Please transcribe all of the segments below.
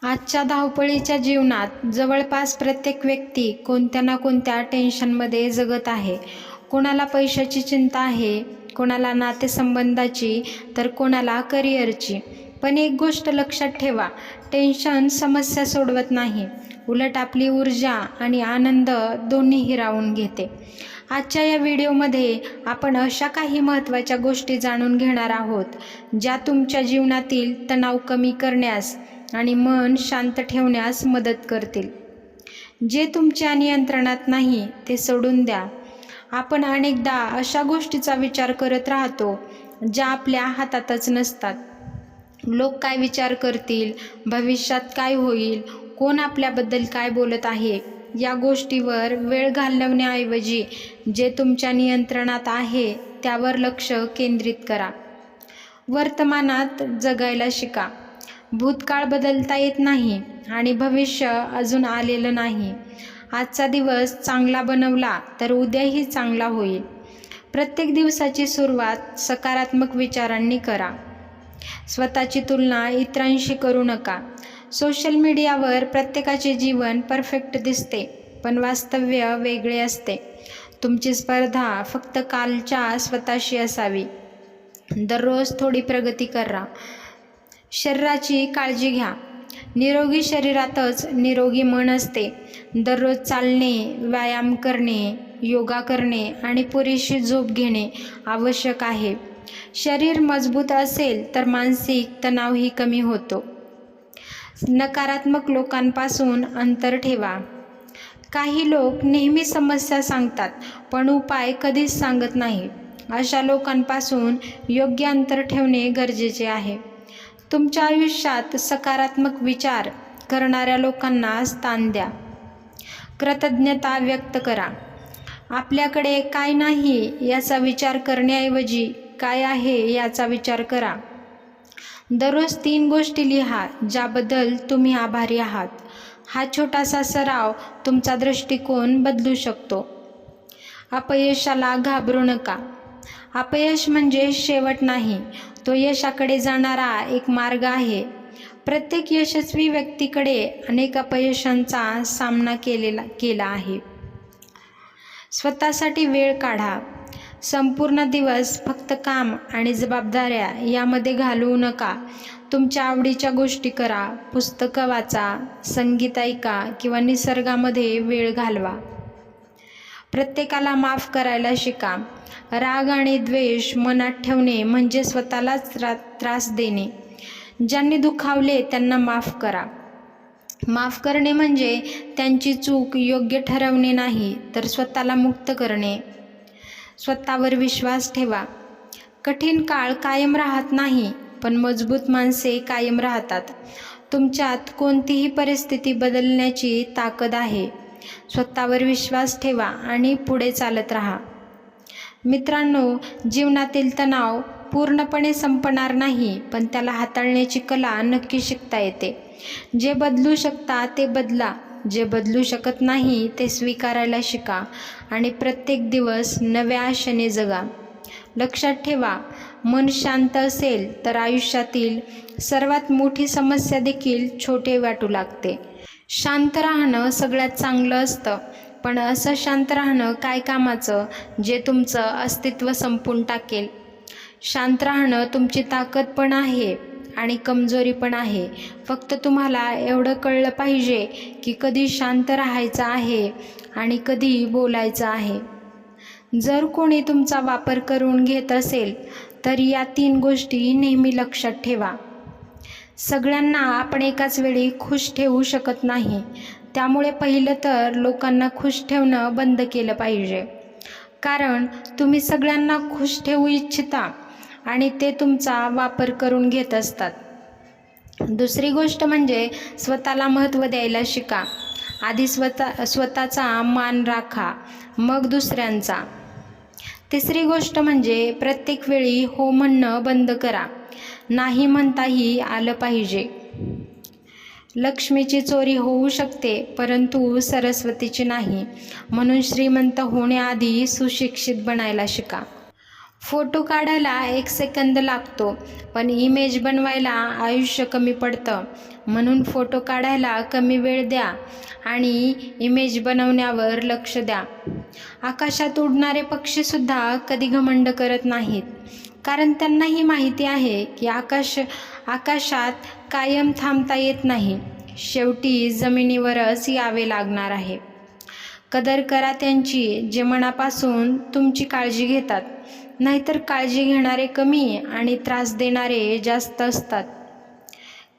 आजच्या धावपळीच्या जीवनात जवळपास प्रत्येक व्यक्ती कोणत्या ना कोणत्या टेन्शनमध्ये जगत आहे. कोणाला पैशाची चिंता आहे, कोणाला नातेसंबंधाची, तर कोणाला करिअरची. पण एक गोष्ट लक्षात ठेवा, टेन्शन समस्या सोडवत नाही, उलट आपली ऊर्जा आणि आनंद दोन्ही हिरावून घेते. आजच्या या व्हिडिओमध्ये आपण अशा काही महत्त्वाच्या गोष्टी जाणून घेणार आहोत, ज्या तुमच्या जीवनातील तणाव कमी करण्यास आणि मन शांत ठेवण्यास मदत करतील. जे तुमच्या नियंत्रणात नाही ते सोडून द्या. आपण अनेकदा अशा गोष्टीचा विचार करत राहतो ज्या आपल्या हातातच नसतात. लोक काय विचार करतील, भविष्यात काय होईल, कोण आपल्याबद्दल काय बोलत आहे, या गोष्टीवर वेळ घालवण्याऐवजी जे तुमच्या नियंत्रणात आहे त्यावर लक्ष केंद्रित करा. वर्तमानात जगायला शिका. भूतकाळ बदलता येत नाही आणि भविष्य अजून आलेलं नाही. आजचा दिवस चांगला बनवला तर उद्याही चांगला होईल. प्रत्येक दिवसाची सुरुवात सकारात्मक विचारांनी करा. स्वतःची तुलना इतरांशी करू नका. सोशल मीडियावर प्रत्येकाचे जीवन परफेक्ट दिसते, पण वास्तव्य वेगळे असते. तुमची स्पर्धा फक्त कालच्या स्वतःशी असावी. दररोज थोडी प्रगती करा. शरीराची काळजी घ्या. निरोगी शरीरातच निरोगी मन असते. दररोज चालणे, व्यायाम करणे, योगा करणे आणि पुरेशी झोप घेणे आवश्यक आहे. शरीर मजबूत असेल तर मानसिक तणावही कमी होतो. नकारात्मक लोकांपासून अंतर ठेवा. काही लोक नेहमी समस्या सांगतात पण उपाय कधीच सांगत नाही. अशा लोकांपासून योग्य अंतर ठेवणे गरजेचे आहे. तुमच्या आयुष्यात सकारात्मक विचार करणाऱ्या लोकांना स्थान द्या. कृतज्ञता व्यक्त करा. आपल्याकडे काय नाही याचा विचार करण्याऐवजी काय आहे याचा विचार करा. दररोज 3 गोष्टी लिहा ज्याबद्दल तुम्ही आभारी आहात. हा छोटासा सराव तुमचा दृष्टिकोन बदलू शकतो. अपयशाला घाबरू नका. अपयश म्हणजे शेवट नाही, तो यशाकडे जाणारा एक मार्ग आहे. प्रत्येक यशस्वी व्यक्तीकडे अनेक अपयशांचा सामना केला आहे. स्वतःसाठी वेळ काढा. संपूर्ण दिवस फक्त काम आणि जबाबदाऱ्या यामध्ये घालवू नका. तुमच्या आवडीच्या गोष्टी करा. पुस्तकं वाचा, संगीत ऐका किंवा निसर्गामध्ये वेळ घालवा. प्रत्येकाला माफ करायला शिका. राग आणि द्वेष मनात ठेवणे म्हणजे स्वतःलाच त्रास देणे. ज्यांनी दुखावले त्यांना माफ करा. माफ करणे म्हणजे त्यांची चूक योग्य ठरवणे नाही, तर स्वतःला मुक्त करणे. स्वतःवर विश्वास ठेवा. कठीण काळ कायम राहत नाही, पण मजबूत माणसे कायम राहतात. तुमच्यात कोणतीही परिस्थिती बदलण्याची ताकद आहे. स्वतःवर विश्वास ठेवा आणि पुढे चालत राहा. मित्रांनो, जीवनातील तणाव पूर्णपणे संपणार नाही, पण त्याला हाताळण्याची कला नक्की शिकता येते. जे बदलू शकता ते बदला. जे बदलू शकत नाही ते स्वीकारायला शिका आणि प्रत्येक दिवस नव्या आशेने जगा. लक्षात ठेवा, मन शांत असेल तर आयुष्यातील सर्वात मोठी समस्या देखील छोटे वाटू लागते. शांत राहणं सगळ्यात चांगलं असतं, पण असं शांत राहणं काय कामाचं जे तुमचं अस्तित्व संपून टाकेल. शांत राहणं तुमची ताकद पण आहे आणि कमजोरी पण आहे. फक्त तुम्हाला एवढं कळलं पाहिजे की कधी शांत राहायचं आहे आणि कधी बोलायचं आहे. जर कोणी तुमचा वापर करून घेत असेल तर या 3 गोष्टी नेहमी लक्षात ठेवा. सगळ्यांना आपण एकाच वेळी खुश ठेवू शकत नाही. त्यामुळे पहिलं तर लोकांना खुश ठेवणं बंद केलं पाहिजे, कारण तुम्ही सगळ्यांना खुश ठेवू इच्छिता आणि ते तुमचा वापर करून घेत असतात. दुसरी गोष्ट म्हणजे स्वतःला महत्त्व द्यायला शिका. आधी स्वतःचा मान राखा, मग दुसऱ्यांचा. तिसरी गोष्ट म्हणजे प्रत्येक वेळी हो म्हणणं बंद करा. नाही म्हणताही आलं पाहिजे. लक्ष्मीची चोरी होऊ शकते, परंतु सरस्वतीची नाही. म्हणून श्रीमंत होण्याआधी सुशिक्षित बनायला शिका. फोटो काढायला 1 सेकंद लागतो, पण इमेज बनवायला आयुष्य कमी पडतं. म्हणून फोटो काढायला कमी वेळ द्या आणि इमेज बनवण्यावर लक्ष द्या. आकाशात उडणारे पक्षीसुद्धा कधी घमंड करत नाहीत, कारण त्यांनाही माहिती आहे की आकाशात कायम थांबता येत नाही. शेवटी जमिनीवरच यावे लागणार आहे. कदर करा त्यांची, जे मनापासून तुमची काळजी घेतात. नाहीतर काळजी घेणारे कमी आणि त्रास देणारे जास्त असतात.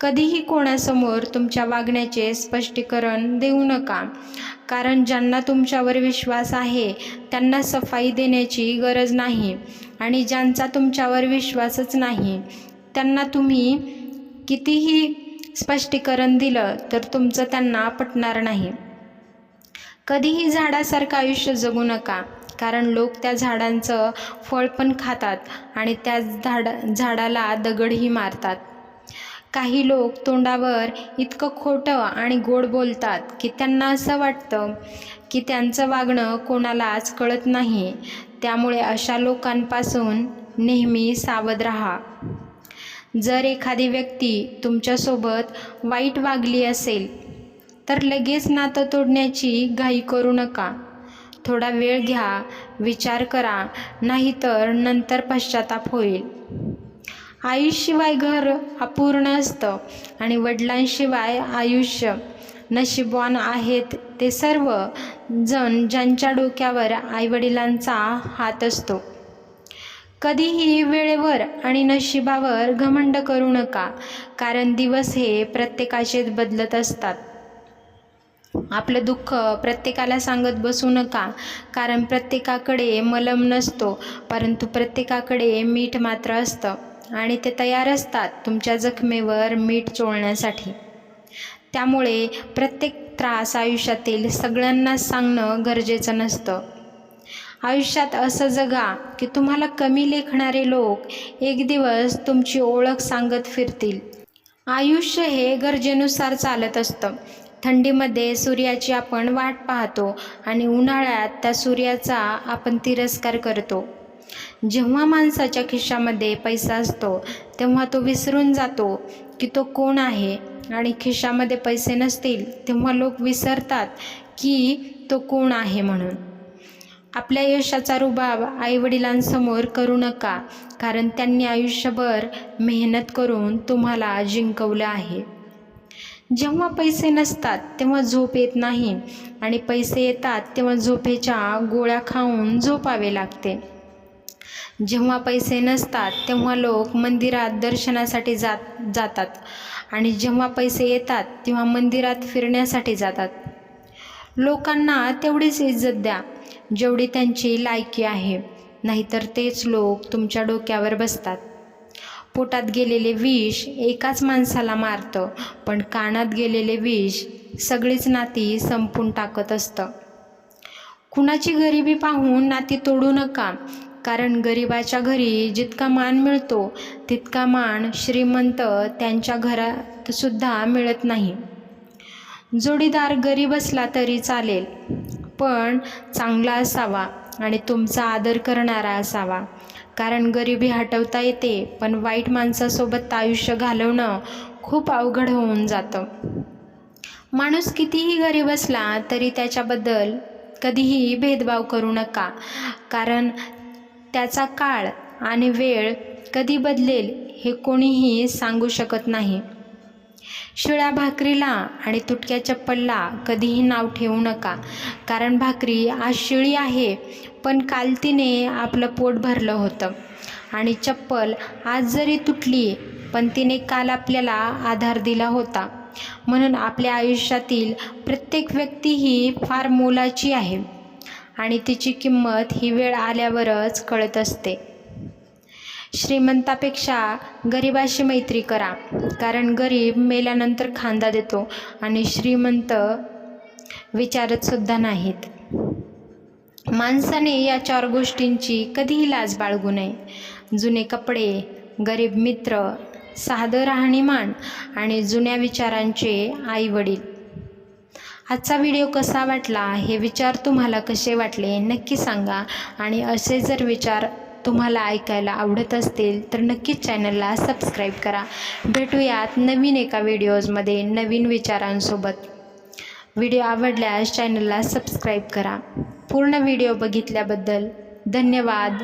कधीही कोणासमोर तुमच्या वागण्याचे स्पष्टीकरण देऊ नका, कारण ज्यांना तुमच्यावर विश्वास आहे त्यांना सफाई देण्याची गरज नाही, आणि ज्यांचा तुमच्यावर विश्वासच नाही त्यांना तुम्ही कितीही स्पष्टीकरण दिलं तर तुमचं त्यांना पटणार नाही. कधीही झाडासारखं आयुष्य जगू नका, कारण लोक त्या झाडांचं फळ पण खातात आणि त्या झाडाला दगडही मारतात. काही लोक तोंडावर इतकं खोटं आणि गोड बोलतात की त्यांना असं वाटतं की त्यांचं वागणं कोणालाच कळत नाही. त्यामुळे अशा लोकांपासून नेहमी सावध राहा. जर एखादी व्यक्ती तुमच्यासोबत वाईट वागली असेल तर लगेच नातं तोडण्याची घाई करू नका. थोडा वेळ घ्या, विचार करा, नाहीतर नंतर पश्चाताप होईल. आईशिवाय घर अपूर्ण असतं आणि वडिलांशिवाय आयुष्य. नशीबवान आहेत ते सर्व जण ज्यांच्या डोक्यावर आईवडिलांचा हात असतो. कधीही वेळेवर आणि नशिबावर घमंड करू नका, कारण दिवस हे प्रत्येकाचेच बदलत असतात. आपलं दुःख प्रत्येकाला सांगत बसू नका, कारण प्रत्येकाकडे मलम नसतो, परंतु प्रत्येकाकडे मीठ मात्र असतं आणि ते तयार असतात तुमच्या जखमेवर मीठ चोळण्यासाठी. त्यामुळे प्रत्येक त्रास आयुष्यातील सगळ्यांनाच सांगणं गरजेचं नसतं. आयुष्यात असं जगा की तुम्हाला कमी लेखणारे लोक एक दिवस तुमची ओळख सांगत फिरतील. आयुष्य हे गरजेनुसार चालत असतं. थंडीमध्ये सूर्याची आपण वाट पाहतो आणि उन्हाळ्यात त्या सूर्याचा आपण तिरस्कार करतो. जेव्हा माणसाच्या खिशामध्ये पैसा असतो तेव्हा तो विसरून जातो की तो कोण आहे, आणि खिशामध्ये पैसे नसतील तेव्हा लोक विसरतात की तो कोण आहे म्हणून. आपल्या यशाचा रुबाब आईवडिलांसमोर करू नका, कारण त्यांनी आयुष्यभर मेहनत करून तुम्हाला जिंकवलं आहे. जेव्हा पैसे नसतात तेव्हा झोप येत नाही, आणि पैसे येतात तेव्हा झोपेच्या गोळ्या खाऊन झोपावे लागते. जेव्हा पैसे नसतात तेव्हा लोक मंदिरात दर्शनासाठी जातात आणि जेव्हा पैसे येतात तेव्हा मंदिरात फिरण्यासाठी जातात. लोकांना तेवढीच इज्जत द्या जेवढी त्यांची लायकी आहे, नाहीतर तेच लोक तुमच्या डोक्यावर बसतात. पोटात गेलेले विष एकाच माणसाला मारतं, पण कानात गेलेले विष सगळीच नाती संपून टाकत असतं. कुणाची गरिबी पाहून नाती तोडू नका, कारण गरिबाच्या घरी जितका मान मिळतो तितका मान श्रीमंत त्यांच्या घरात सुद्धा मिळत नाही. जोडीदार गरीब असला तरी चालेल, पण चांगला असावा आणि तुमचा आदर करणारा असावा, कारण गरिबी हटवता येते, पण वाईट माणसासोबत आयुष्य घालवणं खूप अवघड होऊन जातं. माणूस कितीही गरीब असला तरी त्याच्याबद्दल कधीही भेदभाव करू नका, कारण त्याचा काळ आणि वेळ कधी बदलेल हे कोणीही सांगू शकत नाही. शिळ्या भाकरीला आणि तुटक्या चप्पलला कधीही नाव ठेवू नका, कारण भाकरी आज शिळी आहे पण काल तिने आपलं पोट भरलं होतं, आणि चप्पल आज जरी तुटली पण तिने काल आपल्याला आधार दिला होता. म्हणून आपल्या आयुष्यातील प्रत्येक व्यक्ती ही फार मोलाची आहे आणि तिची किंमत ही वेळ आल्यावरच कळत असते. श्रीमंतापेक्षा गरिबाशी मैत्री करा, कारण गरीब मेल्यानंतर खांदा देतो आणि श्रीमंत विचारत सुद्धा नाहीत. माणसाने या 4 गोष्टींची कधीही लाज बाळगू नये: जुने कपडे, गरीब मित्र, साधं राहणीमान आणि जुन्या विचारांचे आई-वडील. आजचा व्हिडिओ कसा वाटला, हे विचार तुम्हाला कसे वाटले नक्की सांगा, आणि असे जर विचार तुम्हाला ऐकायला आवडत असतील तर नक्कीच चॅनलला सबस्क्राईब करा. भेटूयात नवीन एका व्हिडिओजमध्ये नवीन विचारांसोबत. व्हिडिओ आवडल्यास चॅनलला सबस्क्राईब करा. पूर्ण व्हिडिओ बघितल्याबद्दल धन्यवाद.